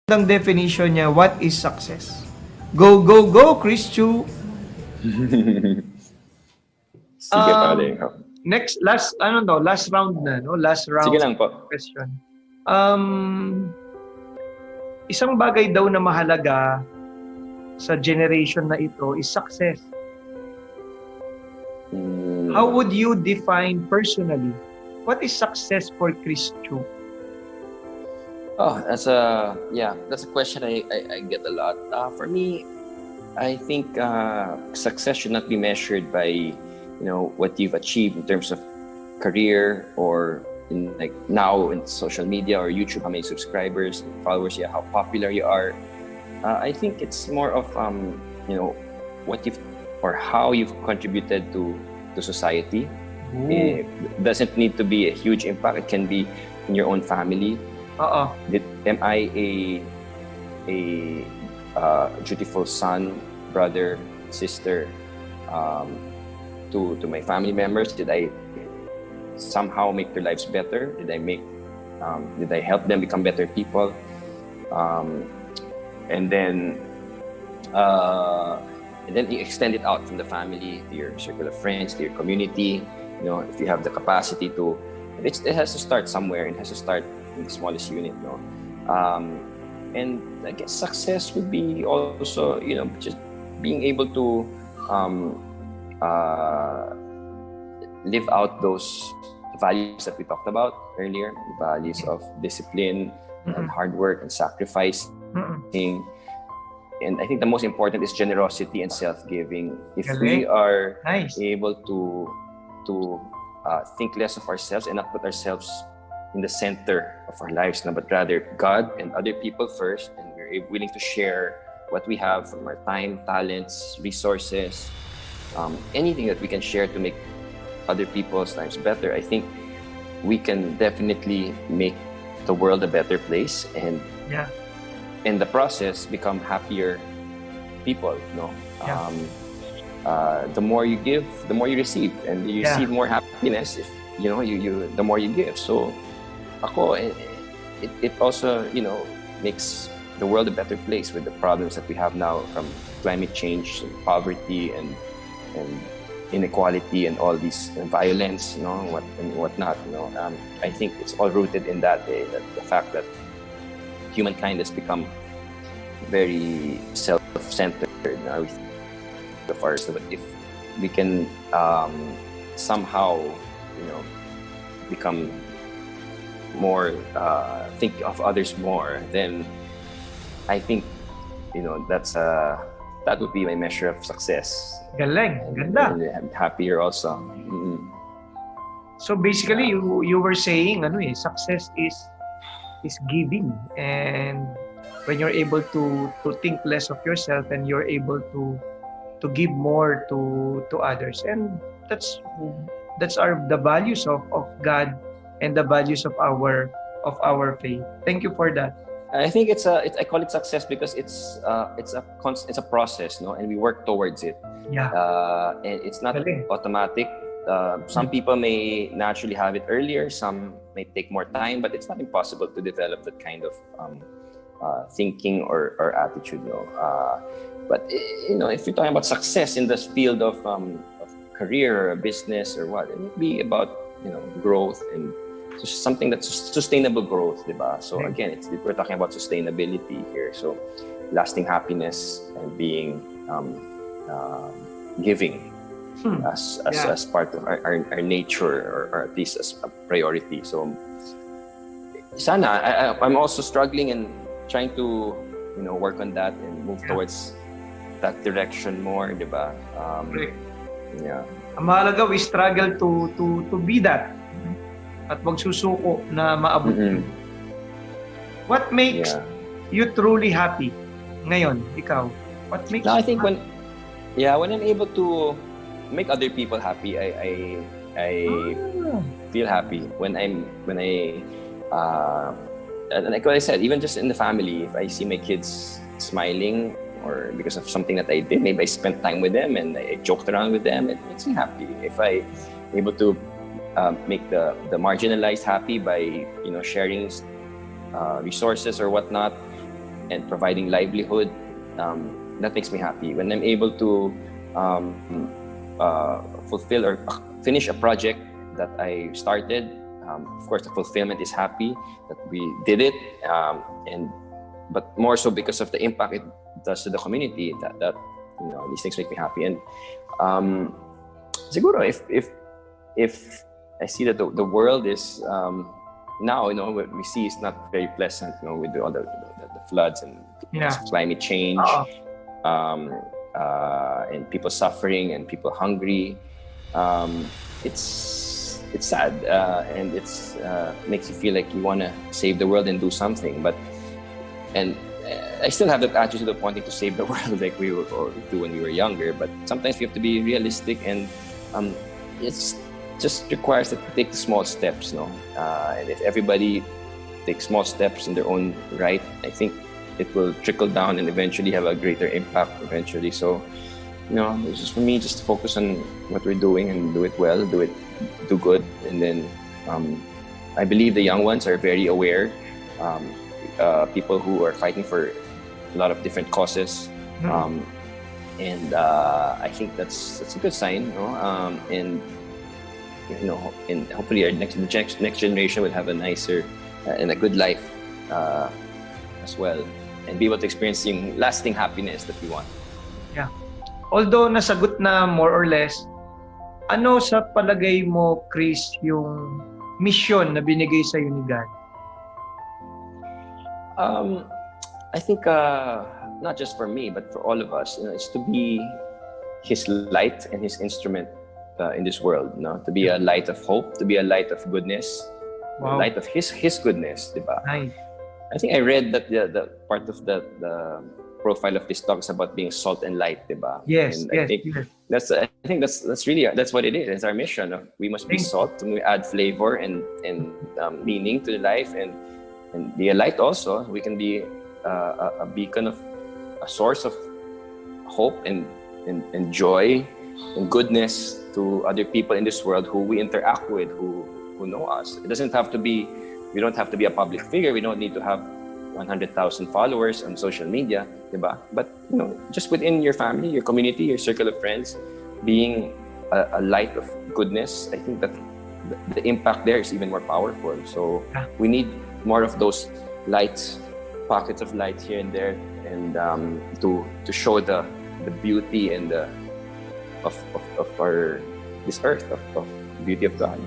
Ang definition niya, what is success? Go, go, go, Chris Chu! Sige, pare. Last round na, no? Last Sige round lang po. question. Isang bagay daw na mahalaga sa generation na ito is success. How would you define personally what is success for Chris Chu? Oh, that's a question I get a lot. For me, I think success should not be measured by what you've achieved in terms of career or in like now in social media or YouTube, how many subscribers, followers you have, how popular you are. I think it's more of what you've or how you've contributed to society. It doesn't need to be a huge impact. It can be in your own family. Am I a dutiful son, brother, sister to my family members? Did I somehow make their lives better? Did I help them become better people? And then you extend it out from the family to your circle of friends, to your community. If you have the capacity to, it has to start somewhere. It has to start in the smallest unit, and I guess success would be also, just being able to live out those values that we talked about earlier, the values of discipline and hard work and sacrifice. And I think the most important is generosity and self-giving. If we are able to think less of ourselves and not put ourselves in the center of our lives, but rather God and other people first, and we're willing to share what we have from our time, talents, resources, anything that we can share to make other people's lives better, I think we can definitely make the world a better place, and in the process become happier people. The more you give, the more you receive, and you receive more happiness if you the more you give. So it also makes the world a better place with the problems that we have now, from climate change and poverty and inequality and all these violence, whatnot. I think it's all rooted in that the fact that humankind has become very self-centered. But if we can somehow become more, think of others more, then I think that would be my measure of success. Galing, ganda. And happier also. So basically, you were saying success is giving, and when you're able to think less of yourself and you're able to give more to others, and that's the values of God and the values of our faith. Thank you for that. I think I call it success because it's a process, and we work towards it. And it's not automatic. Some people may naturally have it earlier. Some may take more time, but it's not impossible to develop that kind of thinking or attitude. But if you're talking about success in this field of career or business or what, it would be about growth and something that's sustainable growth, diba? So again, we're talking about sustainability here. So lasting happiness and being giving as part of our nature, or at least as a priority. So sana I'm also struggling and trying to work on that and move towards that direction more, diba? Ang mahalaga, we struggle to be that at magsusuko na maabot yun. What makes you truly happy ngayon, ikaw? What makes I think when I'm able to make other people happy, I feel happy when like what I said, even just in the family, if I see my kids smiling, or because of something that I did, maybe I spent time with them and I joked around with them, it makes me happy. If I able to make the marginalized happy by sharing resources or whatnot, and providing livelihood, that makes me happy. When I'm able to fulfill or finish a project that I started, of course, the fulfillment is happy that we did it, but more so because of the impact it does to the community. That these things make me happy. And siguro if I see that the world is now, what we see is not very pleasant, with all the floods and climate change, and people suffering and people hungry. It's sad, and it's makes you feel like you want to save the world and do something. And I still have that attitude of wanting to save the world like we would do when we were younger. But sometimes we have to be realistic, and it's just requires that we take the small steps, and if everybody takes small steps in their own right, I think it will trickle down and eventually have a greater impact eventually. So, it's just for me, just to focus on what we're doing and do it well, do good. And then I believe the young ones are very aware, people who are fighting for a lot of different causes. And I think that's a good sign, and and hopefully our next generation will have a nicer and a good life as well, and be able to experience yung lasting happiness that we want. Yeah. Although nasagot na more or less, ano sa palagay mo, Chris, yung mission na binigay sa ni God? I think not just for me, but for all of us, it's to be His light and His instrument in this world, to be a light of hope, to be a light of goodness, a light of His goodness, diba? Nice. I think I read that the part of the profile of this talk is about being salt and light, diba? Yes, and I think that's really what it is. It's our mission. We must be salt, and we add flavor and meaning to life, and be a light also. We can be a beacon of a source of hope and joy and goodness to other people in this world who we interact with, who know us. It doesn't have to be. We don't have to be a public figure. We don't need to have 100,000 followers on social media, diba? But just within your family, your community, your circle of friends, being a light of goodness, I think that the impact there is even more powerful. So we need more of those lights, pockets of light here and there, and to show the beauty and of our this earth, of the beauty of God.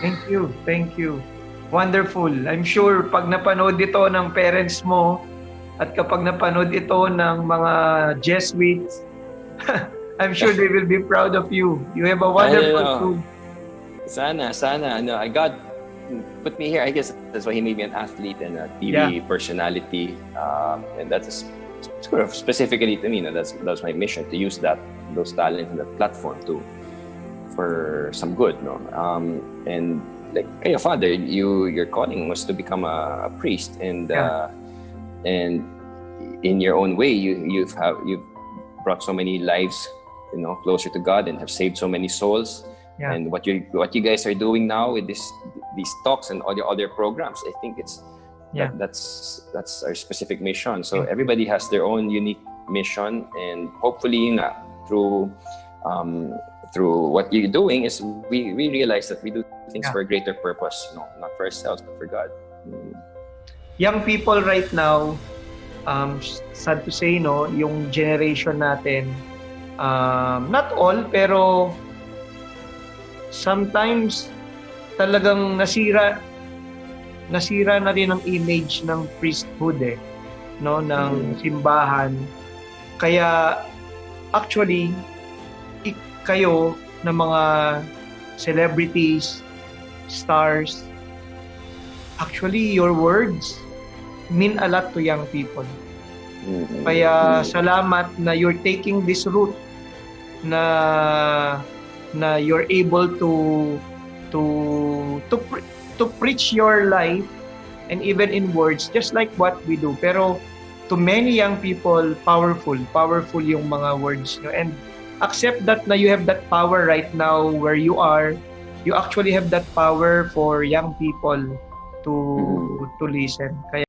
Thank you. Wonderful. I'm sure pag napanood ito ng parents mo at kapag napanood ito ng mga Jesuits, I'm sure they will be proud of you. You have a wonderful school. Sana. God put me here. I guess that's why He made me an athlete and a TV personality. And that's specifically to me. That's my mission, to use those talents and that platform for some good. And like kayo, Father, your calling was to become a priest, and in your own way, you've brought so many lives, closer to God, and have saved so many souls. Yeah. And what you guys are doing now with these talks and all your other programs, I think that's our specific mission. So everybody has their own unique mission, and hopefully through what you're doing is we realize that we do things for a greater purpose, not for ourselves but for God. Young people right now, sad to say, yung generation natin, not all, pero sometimes talagang nasira na rin ang image ng priesthood ng simbahan. Kaya actually kayo na mga celebrities, stars, actually your words mean a lot to young people. Kaya salamat na you're taking this route, na you're able to preach your life, and even in words, just like what we do. Pero to many young people, powerful yung mga words nyo. And accept that na you have that power right now where you are. You actually have that power for young people to listen. Kaya